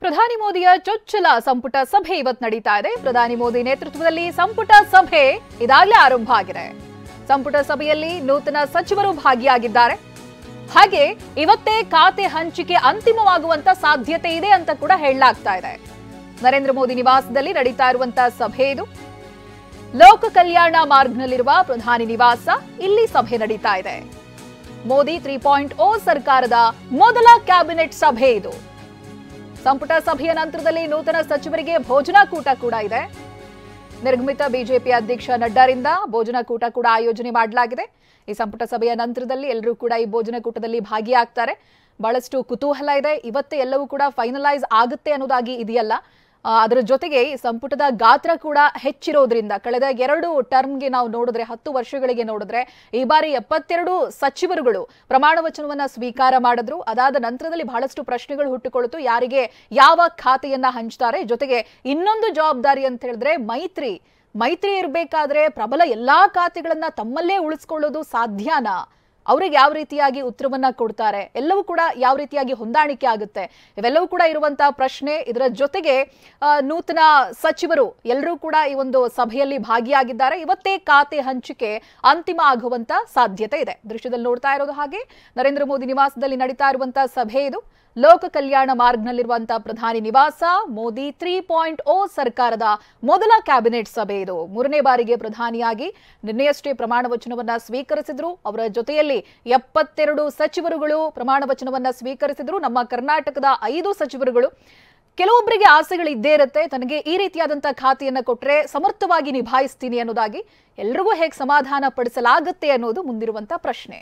ಪ್ರಧಾನಿ ಮೋದಿಯ ಚೊಚ್ಚಲ ಸಂಪುಟ ಸಭೆ ಇವತ್ತು ನಡೀತಾ ಇದೆ. ಪ್ರಧಾನಿ ಮೋದಿ ನೇತೃತ್ವದಲ್ಲಿ ಸಂಪುಟ ಸಭೆ ಇದಾಗಲೇ ಆರಂಭ ಆಗಿದೆ. ಸಂಪುಟ ಸಭೆಯಲ್ಲಿ ನೂತನ ಸಚಿವರು ಭಾಗಿಯಾಗಿದ್ದಾರೆ. ಹಾಗೆ ಇವತ್ತೇ ಖಾತೆ ಹಂಚಿಕೆ ಅಂತಿಮವಾಗುವಂತ ಸಾಧ್ಯತೆ ಇದೆ ಅಂತ ಕೂಡ ಹೇಳಲಾಗ್ತಾ ಇದೆ. ನರೇಂದ್ರ ಮೋದಿ ನಿವಾಸದಲ್ಲಿ ನಡೀತಾ ಇರುವಂತಹ ಸಭೆ ಇದು. ಲೋಕ ಕಲ್ಯಾಣ ಮಾರ್ಗ್ನಲ್ಲಿರುವ ಪ್ರಧಾನಿ ನಿವಾಸ, ಇಲ್ಲಿ ಸಭೆ ನಡೀತಾ ಇದೆ. ಮೋದಿ 3.0 ಸರ್ಕಾರದ ಮೊದಲ ಕ್ಯಾಬಿನೆಟ್ ಸಭೆ ಇದು. ಸಂಪುಟ ಸಭೆಯ ನಂತರದಲ್ಲಿ ನೂತನ ಸಚಿವರಿಗೆ ಭೋಜನಕೂಟ ಕೂಡ ಇದೆ. ನಿರ್ಗಮಿತ ಬಿಜೆಪಿ ಅಧ್ಯಕ್ಷ ನಡ್ಡಾರಿಂದ ಭೋಜನಕೂಟ ಕೂಡ ಆಯೋಜನೆ ಮಾಡಲಾಗಿದೆ. ಈ ಸಂಪುಟ ಸಭೆಯ ನಂತರದಲ್ಲಿ ಎಲ್ಲರೂ ಕೂಡ ಈ ಭೋಜನಕೂಟದಲ್ಲಿ ಭಾಗಿಯಾಗ್ತಾರೆ. ಬಹಳಷ್ಟು ಕುತೂಹಲ ಇದೆ. ಇವತ್ತೇ ಎಲ್ಲವೂ ಕೂಡ ಫೈನಲೈಸ್ ಆಗುತ್ತೆ ಅನ್ನೋದಾಗಿ ಇದೆಯಲ್ಲ. ಅದರ ಜೊತೆಗೆ ಈ ಸಂಪುಟದ ಗಾತ್ರ ಕೂಡ ಹೆಚ್ಚಿರೋದ್ರಿಂದ ಕಳೆದ 2 ಟರ್ಮ್ಗೆ ನಾವು ನೋಡಿದ್ರೆ 10 ವರ್ಷಗಳಿಗೆ ನೋಡಿದ್ರೆ ಈ ಬಾರಿ 72 ಸಚಿವರುಗಳು ಪ್ರಮಾಣ ವಚನವನ್ನ ಸ್ವೀಕಾರ ಮಾಡಿದ್ರು. ಅದಾದ ನಂತರದಲ್ಲಿ ಬಹಳಷ್ಟು ಪ್ರಶ್ನೆಗಳು ಹುಟ್ಟುಕೊಳ್ಳುತ್ತು. ಯಾರಿಗೆ ಯಾವ ಖಾತೆಯನ್ನ ಹಂಚ್ತಾರೆ, ಜೊತೆಗೆ ಇನ್ನೊಂದು ಜವಾಬ್ದಾರಿ ಅಂತ ಹೇಳಿದ್ರೆ ಮೈತ್ರಿ ಇರಬೇಕಾದ್ರೆ ಪ್ರಬಲ ಎಲ್ಲಾ ಖಾತೆಗಳನ್ನ ತಮ್ಮಲ್ಲೇ ಉಳಿಸ್ಕೊಳ್ಳೋದು ಸಾಧ್ಯನಾ? ಅವರಿಗೆ ಯಾವ ರೀತಿಯಾಗಿ ಉತ್ತರವನ್ನ ಕೊಡ್ತಾರೆ, ಎಲ್ಲವೂ ಕೂಡ ಯಾವ ರೀತಿಯಾಗಿ ಹೊಂದಾಣಿಕೆ ಆಗುತ್ತೆ, ಇವೆಲ್ಲವೂ ಕೂಡ ಇರುವಂತಹ ಪ್ರಶ್ನೆ. ಇದರ ಜೊತೆಗೆ ನೂತನ ಸಚಿವರು ಎಲ್ಲರೂ ಕೂಡ ಈ ಒಂದು ಸಭೆಯಲ್ಲಿ ಭಾಗಿಯಾಗಿದ್ದಾರೆ. ಇವತ್ತೇ ಖಾತೆ ಹಂಚಿಕೆ ಅಂತಿಮ ಆಗುವಂತ ಸಾಧ್ಯತೆ ಇದೆ. ದೃಶ್ಯದಲ್ಲಿ ನೋಡ್ತಾ ಇರೋದು ಹಾಗೆ ನರೇಂದ್ರ ಮೋದಿ ನಿವಾಸದಲ್ಲಿ ನಡೀತಾ ಇರುವಂತಹ ಸಭೆ ಇದು. ಲೋಕ ಕಲ್ಯಾಣ ಮಾರ್ಗ್ನಲ್ಲಿರುವಂತಹ ಪ್ರಧಾನಿ ನಿವಾಸ, ಮೋದಿ 3.0 ಸರ್ಕಾರದ ಮೊದಲ ಕ್ಯಾಬಿನೆಟ್ ಸಭೆ ಇದು. 3ನೇ ಬಾರಿಗೆ ಪ್ರಧಾನಿಯಾಗಿ ನಿನ್ನೆಯಷ್ಟೇ ಪ್ರಮಾಣ ವಚನವನ್ನ ಸ್ವೀಕರಿಸಿದ್ರು. ಅವರ ಜೊತೆಯಲ್ಲಿ 72 ಸಚಿವರುಗಳು ಪ್ರಮಾಣ ವಚನವನ್ನ ಸ್ವೀಕರಿಸಿದ್ರು. ನಮ್ಮ ಕರ್ನಾಟಕದ 5 ಸಚಿವರುಗಳು. ಕೆಲವೊಬ್ಬರಿಗೆ ಆಸೆಗಳಿದ್ದೇ ಇರುತ್ತೆ, ತನಗೆ ಈ ರೀತಿಯಾದಂತಹ ಖಾತೆಯನ್ನ ಕೊಟ್ರೆ ಸಮರ್ಥವಾಗಿ ನಿಭಾಯಿಸ್ತೀನಿ ಅನ್ನೋದಾಗಿ. ಎಲ್ರಿಗೂ ಹೇಗೆ ಸಮಾಧಾನ ಪಡಿಸಲಾಗುತ್ತೆ ಅನ್ನೋದು ಮುಂದಿರುವಂತಹ ಪ್ರಶ್ನೆ.